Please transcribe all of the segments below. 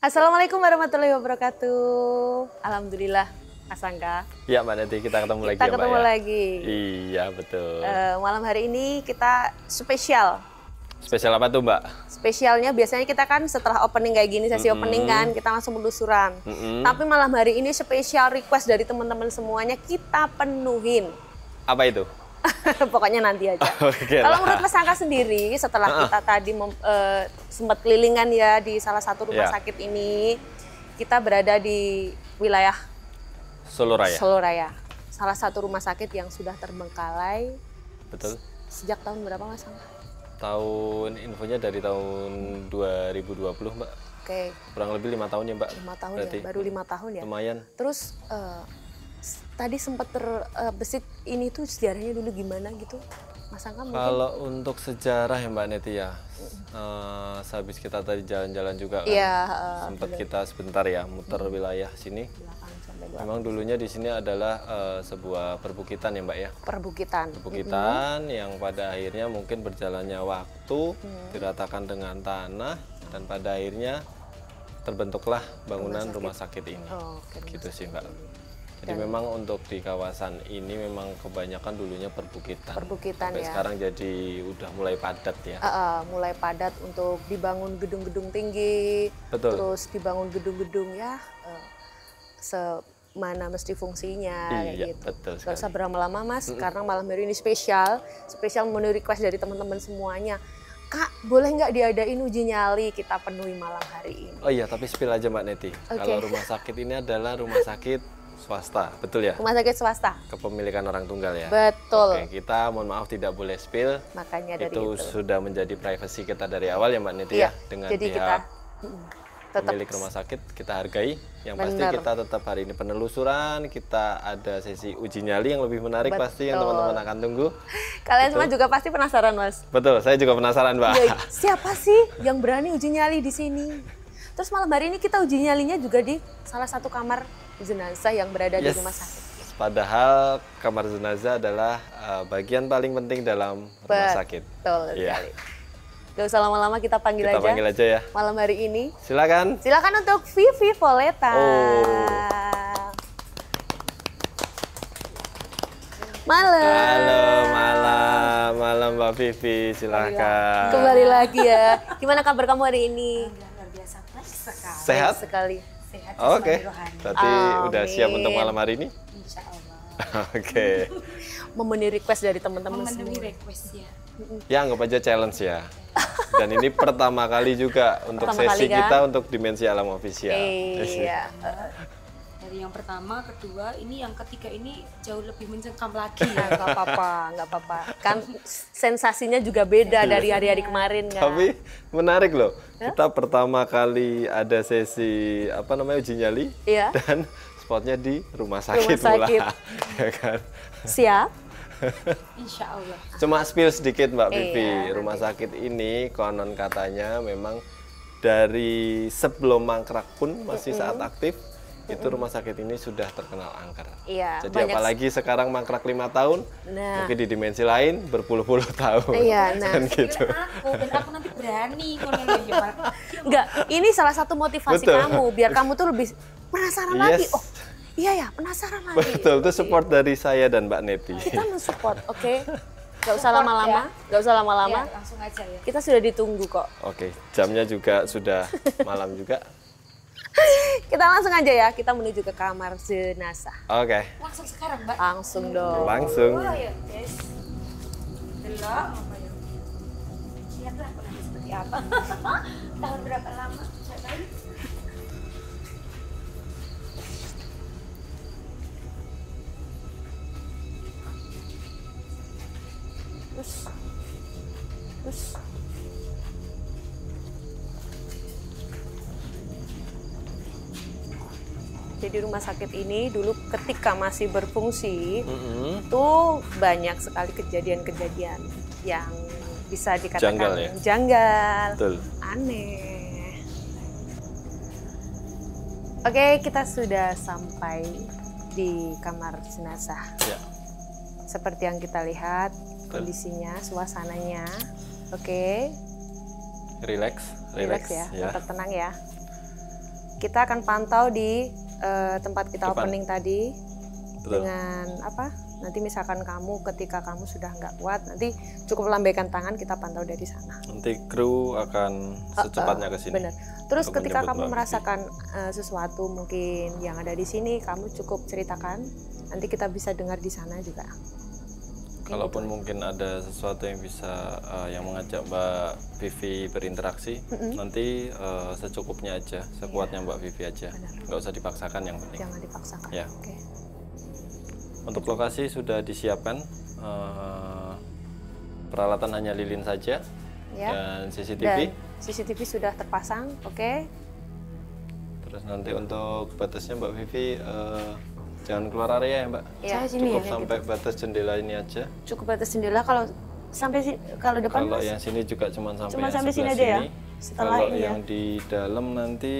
Assalamualaikum warahmatullahi wabarakatuh. Alhamdulillah, Mas Angga. Iya Mbak Neti, kita ketemu lagi Kita ya Mbak ketemu ya? lagi. Iya betul. Malam hari ini kita spesial. Spesial apa tuh Mbak? Spesialnya biasanya kita kan setelah opening kayak gini, sesi opening kan, kita langsung penelusuran. Tapi malam hari ini spesial request dari teman-teman semuanya kita penuhin. Apa itu? Pokoknya nanti aja. Oke Kalau lah. menurut Mas Angga sendiri, setelah kita tadi sempat kelilingan ya di salah satu rumah Ya. sakit ini, kita berada di wilayah Solo Raya. Solo Raya. Salah satu rumah sakit yang sudah terbengkalai Betul. sejak tahun berapa Mas Angga? Infonya dari tahun 2020 Mbak. Oke, Kurang lebih 5 tahun ya Mbak. 5 tahun Berarti ya, baru 5 tahun ya. lumayan. Terus tadi sempat terbesit ini tuh sejarahnya dulu gimana gitu, Mas Angga mungkin? Kalau untuk sejarah ya Mbak Neti ya, sehabis kita tadi jalan-jalan juga kan, Iya, sempat kita sebentar ya muter wilayah sini. belakang sampai belakang. Memang dulunya di sini adalah sebuah perbukitan ya Mbak ya. Perbukitan. Perbukitan yang pada akhirnya mungkin berjalannya waktu diratakan dengan tanah dan pada akhirnya terbentuklah bangunan rumah sakit ini. Oh, oke, Gitu sih Mbak. Jadi memang untuk di kawasan ini memang kebanyakan dulunya perbukitan. Perbukitan Sampai ya. sekarang jadi udah mulai padat ya. Mulai padat untuk dibangun gedung-gedung tinggi, Betul. terus dibangun gedung-gedung ya semana mesti fungsinya kayak Iya, gitu. betul Gak usah sekali. berlama-lama Mas, karena malam hari ini spesial memenuhi request dari teman-teman semuanya. Kak, boleh nggak diadain uji nyali, kita penuhi malam hari ini. Oh iya, tapi spill aja Mbak Neti. Kalau rumah sakit ini adalah rumah sakit swasta, betul ya? Rumah sakit swasta, Kepemilikan orang tunggal ya. betul. Oke, kita mohon maaf tidak boleh spill. Makanya dari Itu itu. sudah menjadi privasi kita dari awal ya Mbak Neti Iya, ya. Dengan jadi pihak kita tetap pemilik rumah sakit kita hargai. Yang pasti Benar. kita tetap hari ini penelusuran, kita ada sesi uji nyali yang lebih menarik pasti yang teman-teman akan tunggu. Kalian semua juga pasti penasaran Mas. Betul, saya juga penasaran Mbak. Ya, siapa sih yang berani uji nyali di sini? Terus malam hari ini kita uji nyalinya juga di salah satu kamar jenazah yang berada di rumah sakit. Padahal kamar jenazah adalah bagian paling penting dalam rumah sakit. Betul Iya. sekali. Gak usah lama-lama, kita panggil Kita aja panggil aja ya. malam hari ini. Silakan. Silakan untuk Vivi Voleta. Oh. Malam. Halo, malam Mbak Vivi, silakan. Kembali lagi ya. Gimana kabar kamu hari ini? Luar biasa baik sekali. Sehat? Baik sekali. Sehat Oke. jasmani rohani. Berarti udah siap Amin. untuk malam hari ini? Insya Allah. Oke. Memenuhi request dari teman-teman Memenuhi semua. request ya. Ya anggap aja challenge ya. Dan ini pertama kali juga untuk Pertama sesi kali, kan? kita untuk Dimensi Alam Official. Iya. Dari yang pertama, kedua, ini yang ketiga ini jauh lebih mencengkam lagi Nah, ya. nggak apa-apa, nggak apa-apa. Kan sensasinya juga beda dari hari-hari kemarin kan. Tapi menarik loh. Kita pertama kali ada sesi uji nyali Iya. dan spotnya di rumah sakit, Rumah sakit. pula. Ya kan? Siap. Insya Allah. Cuma spill sedikit Mbak Iya, Vivi. Rumah sakit ini konon katanya memang dari sebelum mangkrak pun masih saat aktif itu rumah sakit ini sudah terkenal angker. Iya, Jadi banyak apalagi sekarang mangkrak 5 tahun, Nah. mungkin di dimensi lain berpuluh-puluh tahun. Iya, nah. Kan gitu. Dan aku nanti berani ngono lho ya, Pak. Enggak, ini salah satu motivasi Betul. kamu biar kamu tuh lebih penasaran lagi. Yes. Oh, iya ya, penasaran lagi. Betul, itu support dari saya dan Mbak Neti. Kita mensupport, oke? Gak usah lama-lama, gak usah lama-lama. Ya, langsung aja ya. Kita sudah ditunggu kok. Oke, jamnya juga sudah malam juga. Kita langsung aja ya, kita menuju ke kamar jenazah. Oke, Langsung sekarang, Mbak. Langsung dong. langsung. Oh ya, guys. Delok apa ya? Lihatlah aku nanti seperti apa. Tahun berapa lama? Saya tahu. Terus. Jadi rumah sakit ini dulu ketika masih berfungsi, tuh banyak sekali kejadian-kejadian yang bisa dikatakan Janggal ya? janggal, Betul. aneh. Oke, kita sudah sampai di kamar jenazah. Ya. Seperti yang kita lihat, kondisinya, suasananya. Oke, Relax relax ya, ya. tetap tenang ya. kita akan pantau di tempat kita Depan. opening tadi. Betul. Dengan apa? Nanti misalkan ketika kamu sudah nggak kuat, nanti cukup lambaikan tangan, kita pantau dari sana. Nanti kru akan secepatnya ke sini. Benar. Terus Untuk ketika menjemput kamu Mbak Vivi. merasakan sesuatu mungkin yang ada di sini, kamu cukup ceritakan. Nanti kita bisa dengar di sana juga. Kalaupun mungkin ada sesuatu yang bisa yang mengajak Mbak Vivi berinteraksi, nanti secukupnya aja, sekuatnya Mbak Vivi aja. Nggak usah dipaksakan yang penting. Jangan dipaksakan. Ya. Oke. Untuk lokasi sudah disiapkan, peralatan hanya lilin saja Ya. dan CCTV. Dan CCTV sudah terpasang. Oke. Terus nanti untuk batasnya Mbak Vivi jangan keluar area ya Mbak. Ya, Saya sini Cukup ya. sampai batas jendela ini aja. Cukup batas jendela. Kalau sampai kalau depan Kalau Mas? yang sini juga cuma sampai, Cuma yang sampai sini sebelah aja ya? sini. Setelah Kalau ini ya? yang di dalam nanti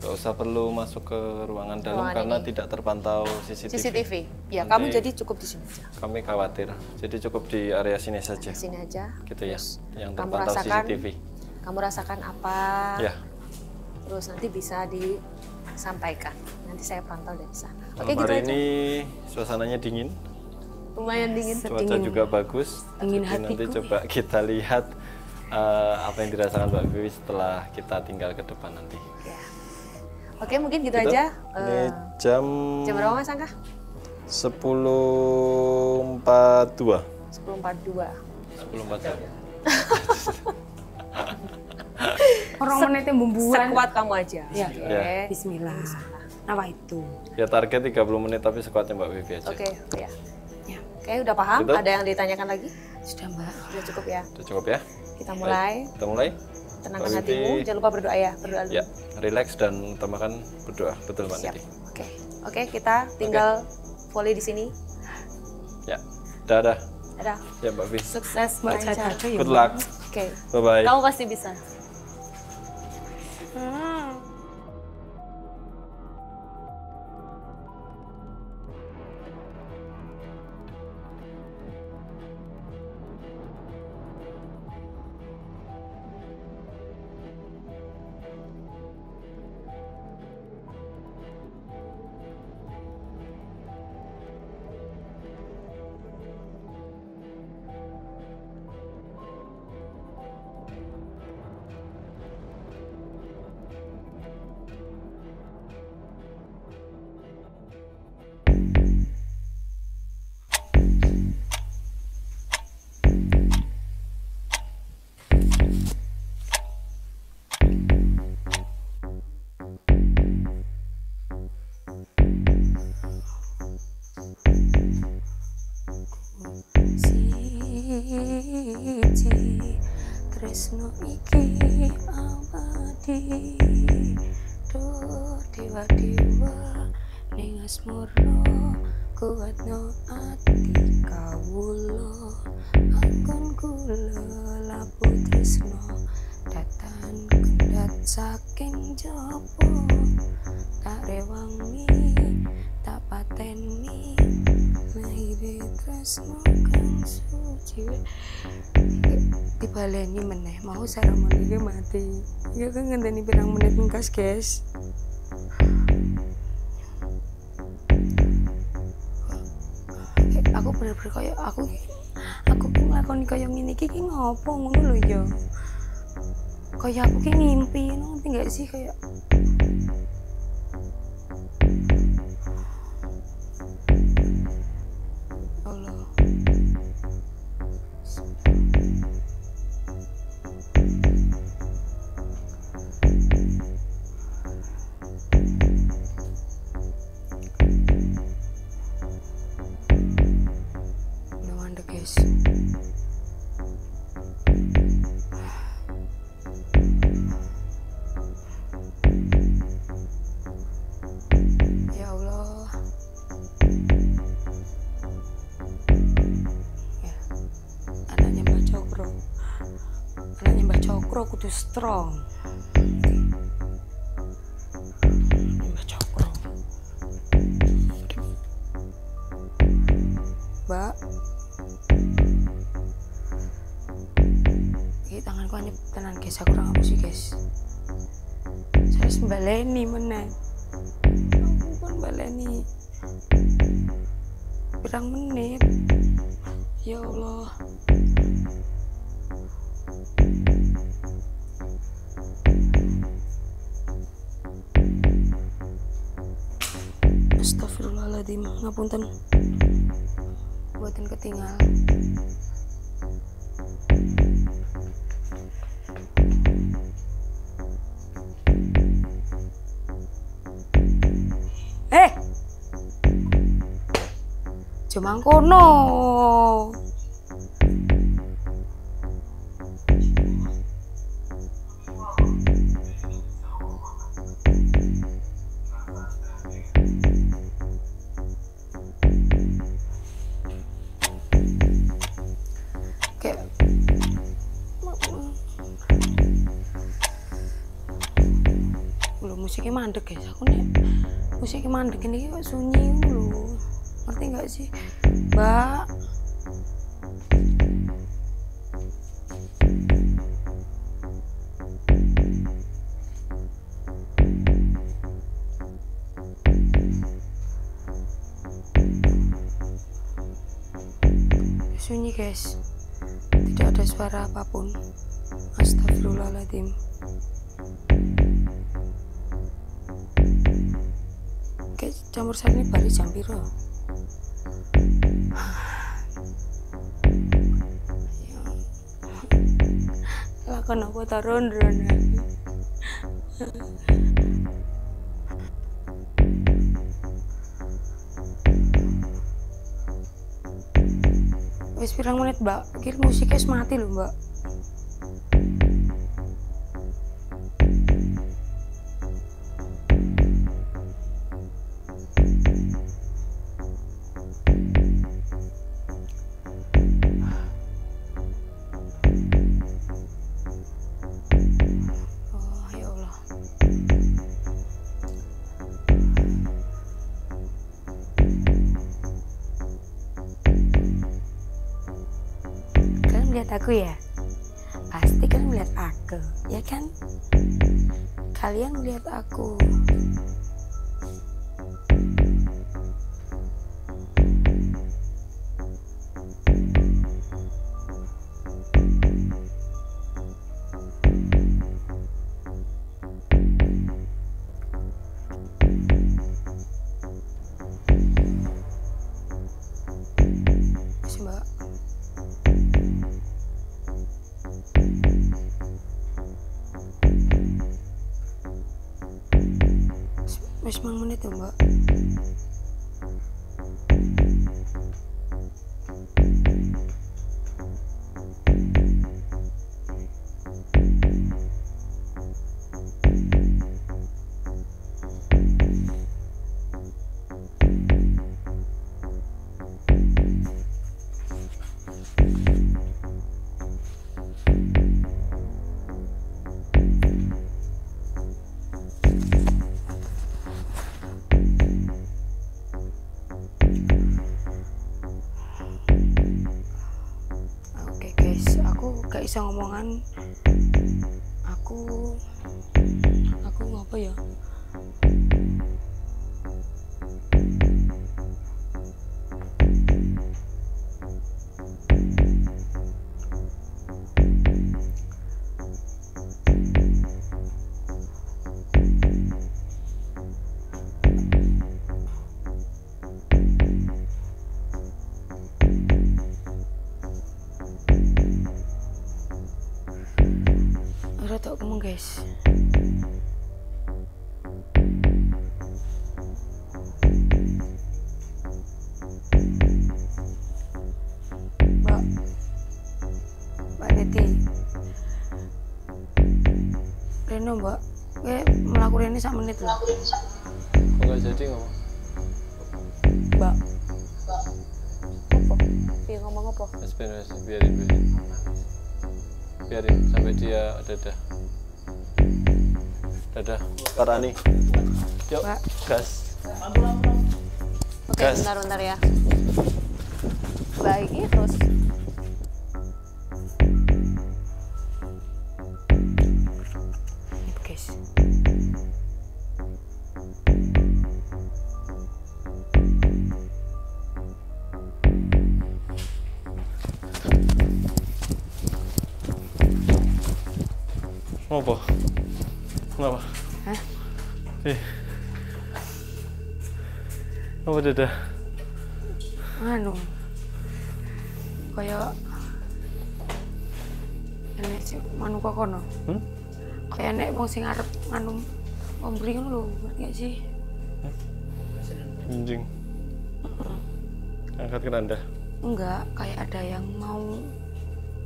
nggak usah perlu masuk ke ruangan dalam Ruangan karena ini. tidak terpantau CCTV. CCTV. Ya, Nanti kamu jadi cukup di sini aja. Kami khawatir, jadi cukup di area sini saja. Sini aja. Gitu ya, yang kamu terpantau rasakan, CCTV. Kamu rasakan apa? Ya, Terus nanti bisa disampaikan. Nanti saya pantau dari sana. malam Oke, gitu hari aja. ini suasananya dingin, Lumayan dingin. cuaca juga bagus. Dingin Jadi nanti hatiku. coba kita lihat apa yang dirasakan Mbak Vivi setelah kita tinggal ke depan nanti. Ya. Oke, mungkin gitu Gitu. aja. Ini jam Jam berapa Mas Angga? 10.42. 10.42. 10.42. Orang menitnya bumbuan. Sekuat kamu aja. Ya. Oke. Ya. Bismillah. Apa itu? Ya target 30 menit tapi sekuatnya Mbak Vivi aja. Oke, ya. Ya, Oke, udah paham? Gitu. Ada yang ditanyakan lagi? sudah Mbak. Sudah cukup ya. Udah cukup ya? Kita mulai. Kita mulai. Tenangkan Mbak hatimu. Vivi. Jangan lupa berdoa ya. Berdoa dulu. Ya, relax dan utamakan berdoa. Betul Mbak Siap. Niti. Oke. Oke, kita tinggal volley di sini. Ya, dadah. Ada. Ya Mbak Vivi. Sukses Mbak Lancar. Caca ya. Good luck. Oke. Bye-bye. Kamu pasti bisa. Siji tresno iki abadi do dewa ning asmara kuatno ati kawula akon kula lapu tresno datan kendhat saking jaba tak rewangi tak pateni lahir tresno kang suci dibaleni meneh mau seremoni iki mati ya kan ngenteni pirang menit engkas guys. Aku bener-bener kayak aku nglakoni kaya ngene iki ngopo ngono lho ya. Kayak aku ki ngimpi ngerti gak sih kayak Allah. No wonder guys. Ya Allah. Ya. Anaknya Mbak Cokro. Anaknya Mbak Cokro kudu strong. Mbak Cokro. Mbak. Ini tanganku hanya tenan guys, aku kurang apa sih guys. Saya wis baleni meneh. Pun baleni. Pirang menit. Ya Allah. Astagfirullahaladzim, ngapunten. Buatan ketinggal. Cuma kono. Kayak belum musiknya mandek guys. Aku nih musiknya mandek ini kok sunyi dulu. Ngerti nggak sih, Mbak? Sunyi guys, tidak ada suara apapun. Astagfirullahaladzim. Kayak campur sari ini balik jam piro? Lakon aku taron-ron. Wis pirang menit, Mbak? Iki musiknya wis mati lho, Mbak. Lihat aku ya, pasti kan melihat aku, ya kan? Kalian melihat aku. Mbak. Wis 5 menit ya, Mbak. Gak bisa ngomongan. Aku ngapa ya? Tau ngomong guys. Mbak Neti, Reno Mbak, kayak melakukan ini 1 menit loh. Kok gak jadi ngomong? Mbak, apa? Dia ngomong apa? Biarin sampai dia dadah Parani. Yuk, Mbak. gas. Oke, Gas. bentar ya. Baik, terus. guys. Apa? Kenapa? Hah? Apa dada? Anu kayak ini sih manu kok kono. Kayak nek wong sing arep anu ombri ngono lho, ngerti gak sih? Anjing. Angkat keranda. Enggak, kayak ada yang mau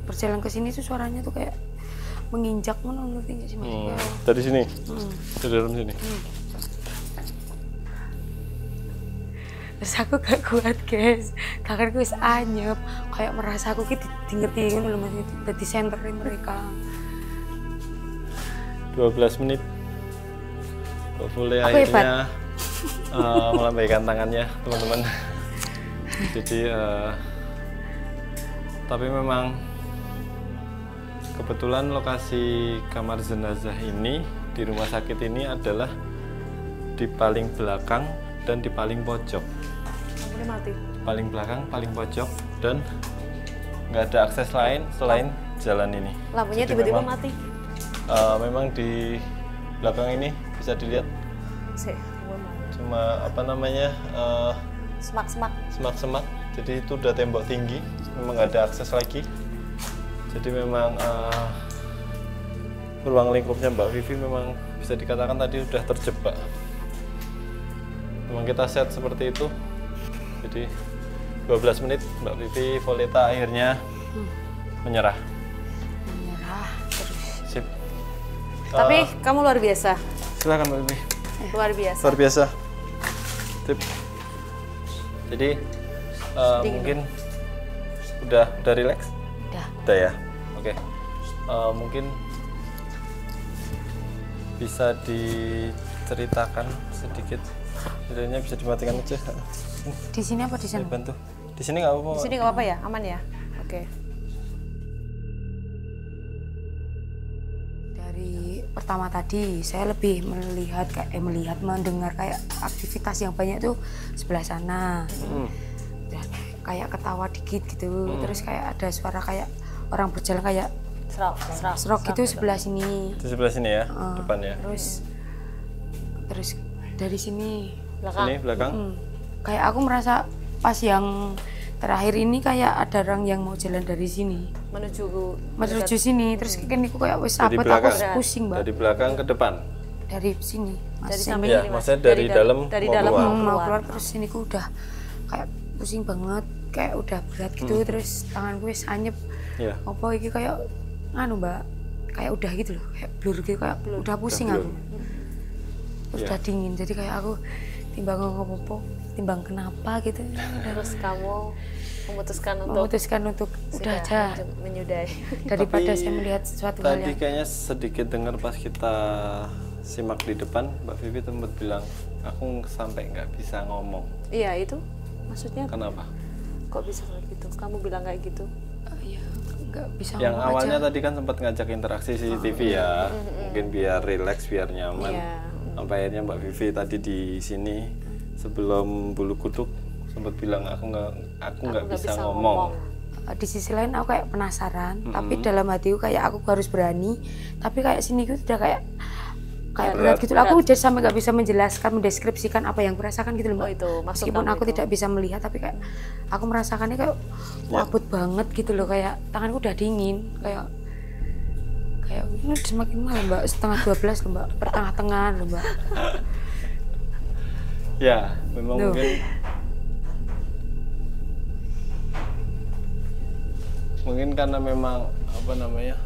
berjalan ke sini tuh suaranya tuh kayak menginjak ngono, ngerti gak sih Mas? Dari sini? Dari dalam sini? Terus aku gak kuat guys, kakiku wis anyep, kayak merasa aku gitu ngerti ngono lho Mas, dadi senterin mereka. 12 menit. Kok boleh akhirnya melambaikan tangannya teman-teman. Jadi tapi memang kebetulan lokasi kamar jenazah ini di rumah sakit ini adalah di paling belakang dan di paling pojok. Ini mati. Paling belakang, paling pojok, dan nggak ada akses lain selain jalan ini. Lampunya Jadi tiba-tiba memang, mati. Memang di belakang ini bisa dilihat cuma apa namanya semak-semak. Jadi itu udah tembok tinggi, memang nggak ada akses lagi. Jadi memang ruang lingkupnya Mbak Vivi memang bisa dikatakan tadi udah terjebak. Memang kita set seperti itu. Jadi 12 menit Mbak Vivi Violeta akhirnya menyerah Terus. Sip. Tapi kamu luar biasa. Silakan Mbak Vivi. Luar biasa. Luar biasa. Sip. Jadi mungkin udah rileks? Udah ya. Oke. Mungkin bisa diceritakan sedikit. Sebenarnya bisa dimatikan aja. Di sini apa di sana? Bantu. Di sini nggak apa-apa. Di sini nggak apa-apa ya, aman ya. Oke. Dari pertama tadi saya lebih melihat mendengar kayak aktivitas yang banyak tuh sebelah sana. Dan kayak ketawa dikit gitu. Terus kayak ada suara kayak orang berjalan kayak serok gitu sebelah sini. Di sebelah sini ya, depan ya. Terus dari sini belakang. Kayak aku merasa pas yang terakhir ini kayak ada orang yang mau jalan dari sini menuju sini. Terus kayaknya aku kayak wes apa aku pusing banget. Dari belakang ke depan. Dari sini. Dari samping ya, ini, Mas. maksudnya dari dalam mau keluar. Terus sini aku udah kayak pusing banget, kayak udah berat gitu. Terus tanganku wes anyep. Iya. Apa iki kayak anu Mbak, kayak udah gitu loh, kayak blur gitu, kayak udah pusing aku. Terus udah dingin, jadi kayak aku timbang ngopo, timbang kenapa gitu. Terus kamu memutuskan untuk udah aja menyudahi daripada saya melihat sesuatu hal tadi yang kayaknya sedikit dengar pas kita simak di depan Mbak Vivi tempat bilang aku sampai nggak bisa ngomong. Iya itu maksudnya Kenapa? Kok bisa kayak gitu? Kamu bilang kayak gitu? ya nggak bisa Yang ngomong awalnya aja. tadi kan sempat ngajak interaksi CCTV ya, mungkin biar relax, biar nyaman. Iya. Sampai akhirnya Mbak Vivi tadi di sini sebelum bulu kuduk sempat bilang aku nggak bisa ngomong. Di sisi lain aku kayak penasaran, tapi dalam hatiku kayak aku harus berani. Tapi kayak sini gue udah kayak berat gitu. Aku udah sampai nggak bisa menjelaskan, mendeskripsikan apa yang kurasakan gitu loh Mbak. Oh itu maksud Meskipun kamu aku itu. tidak bisa melihat, tapi kayak aku merasakannya kayak abot banget gitu loh. Kayak tanganku udah dingin, kayak ini semakin malam Mbak, setengah 12 loh Mbak, pertengah-tengah loh Mbak. Ya, memang mungkin karena memang apa namanya?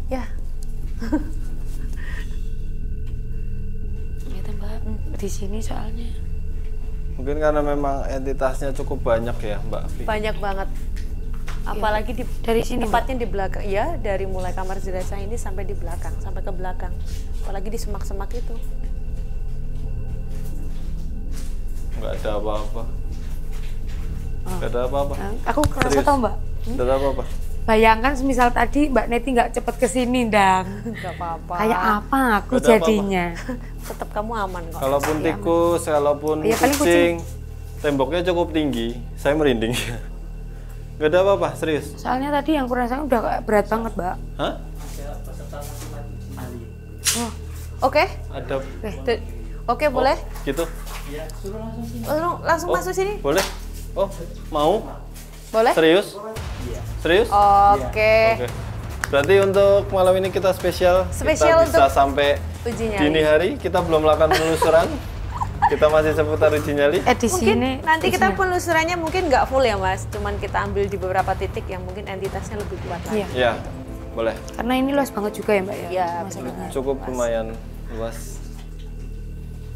Ya. Ternyata Mbak di sini soalnya. Mungkin karena memang entitasnya cukup banyak ya Mbak Vi. Banyak banget. Apalagi dari sini tepatnya di belakang. Ya, dari mulai kamar jenazah ini sampai di belakang, sampai ke belakang. Apalagi di semak-semak itu. Nggak ada apa-apa. Nggak ada apa-apa. Aku kerasa tau Mbak. Nggak ada apa-apa. Bayangkan semisal tadi Mbak Neti nggak cepet kesini Dang. Nggak apa-apa. Kayak apa aku Nggak ada jadinya. Tetap kamu aman kok. Kalaupun tikus, kalaupun Ya, paling kucing, temboknya cukup tinggi. Saya merinding. Nggak ada apa-apa, serius. Soalnya tadi yang kurang udah kayak berat banget, Mbak. Hah? Oh, Oke. Ada. Oke, boleh. Gitu. Langsung masuk sini. Boleh. Oh, mau? Boleh? Serius? Serius? Oke. Oke. Berarti untuk malam ini kita spesial Spesial kita bisa untuk sampai uji nyali. dini hari. Kita belum melakukan penelusuran. Kita masih seputar uji nyali. di sini Nanti kita penelusurannya mungkin nggak full ya Mas, cuman kita ambil di beberapa titik yang mungkin entitasnya lebih kuat lagi. Iya. Ya, boleh. Karena ini luas banget juga ya, Mbak ya. Iya, Masalahnya. Cukup lumayan luas.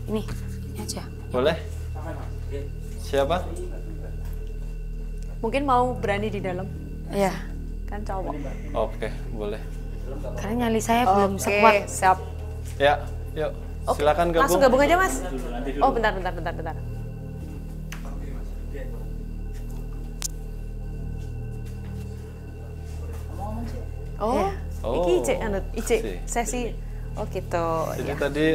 Ini aja. Boleh? Siapa? Mungkin mau berani di dalam, Iya. kan cowok. Oke, boleh. Karena nyali saya belum sekuat. siap. Ya, yuk. Oke, Silakan gabung. langsung gabung aja Mas. Oh, bentar. Oh, Iya. iki IC sih. sesi. Oh gitu. Jadi Ya. tadi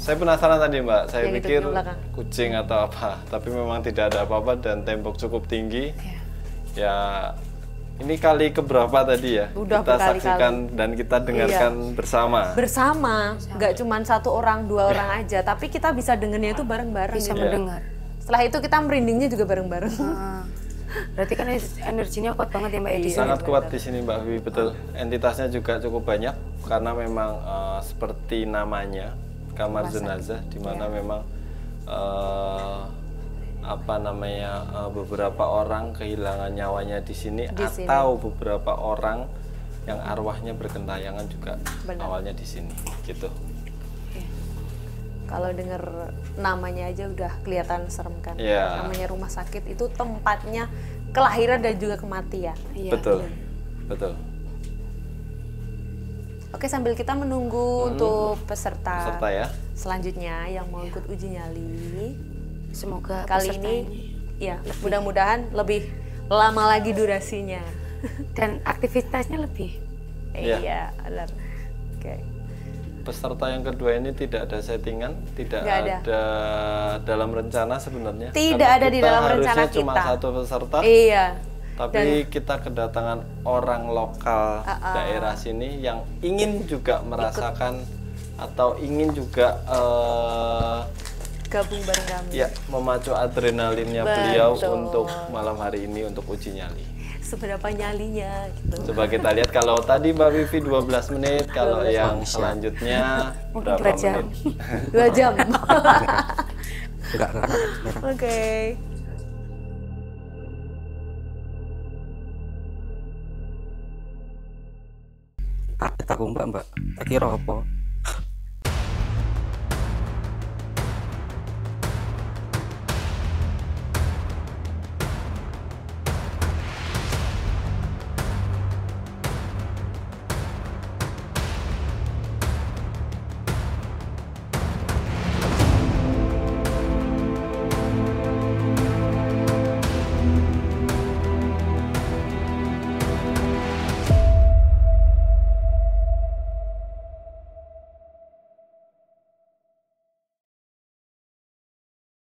saya penasaran tadi Mbak, saya Yang itu pikir di belakang. kucing atau apa, tapi memang tidak ada apa-apa dan tembok cukup tinggi. Iya. Ya, ini kali keberapa tadi ya? Udah kita berkali-kali. saksikan dan kita dengarkan bersama. Bersama, nggak cuma satu orang, dua orang aja, tapi kita bisa dengernya itu bareng-bareng. Bisa gitu. mendengar. Setelah itu kita merindingnya juga bareng-bareng. Ah. Berarti kan energinya kuat banget ya, Mbak Edi. Sangat kuat di sini Mbak Vivi, betul. Entitasnya juga cukup banyak karena memang seperti namanya kamar jenazah, di mana memang beberapa orang kehilangan nyawanya di sini atau beberapa orang yang arwahnya bergentayangan juga awalnya di sini, gitu. Kalau denger namanya aja udah kelihatan serem kan. Iya. Namanya rumah sakit itu tempatnya kelahiran dan juga kematian. Iya. Betul, betul. Oke, sambil kita menunggu untuk peserta Ya. selanjutnya yang mau ikut uji nyali. Semoga Kali ini ya mudah-mudahan lebih lama lagi durasinya. dan aktivitasnya lebih. Iya. Iya, benar. Oke. Peserta yang kedua ini tidak ada settingan, tidak Nggak ada. ada dalam rencana sebenarnya. Tidak Karena ada di kita dalam rencana harusnya cuma kita. satu peserta, Iya. tapi kita kedatangan orang lokal daerah sini yang ingin juga merasakan atau ingin juga Gabung bareng kami. ya memacu adrenalinnya beliau untuk malam hari ini untuk uji nyali. Seberapa nyalinya gitu. Coba kita lihat kalau tadi Mbak Vivi 12 menit, kalau yang selanjutnya Mungkin berapa 2 jam. menit? 2 jam. Enggak. Oke. Kaget aku mbak. Tak kira apa.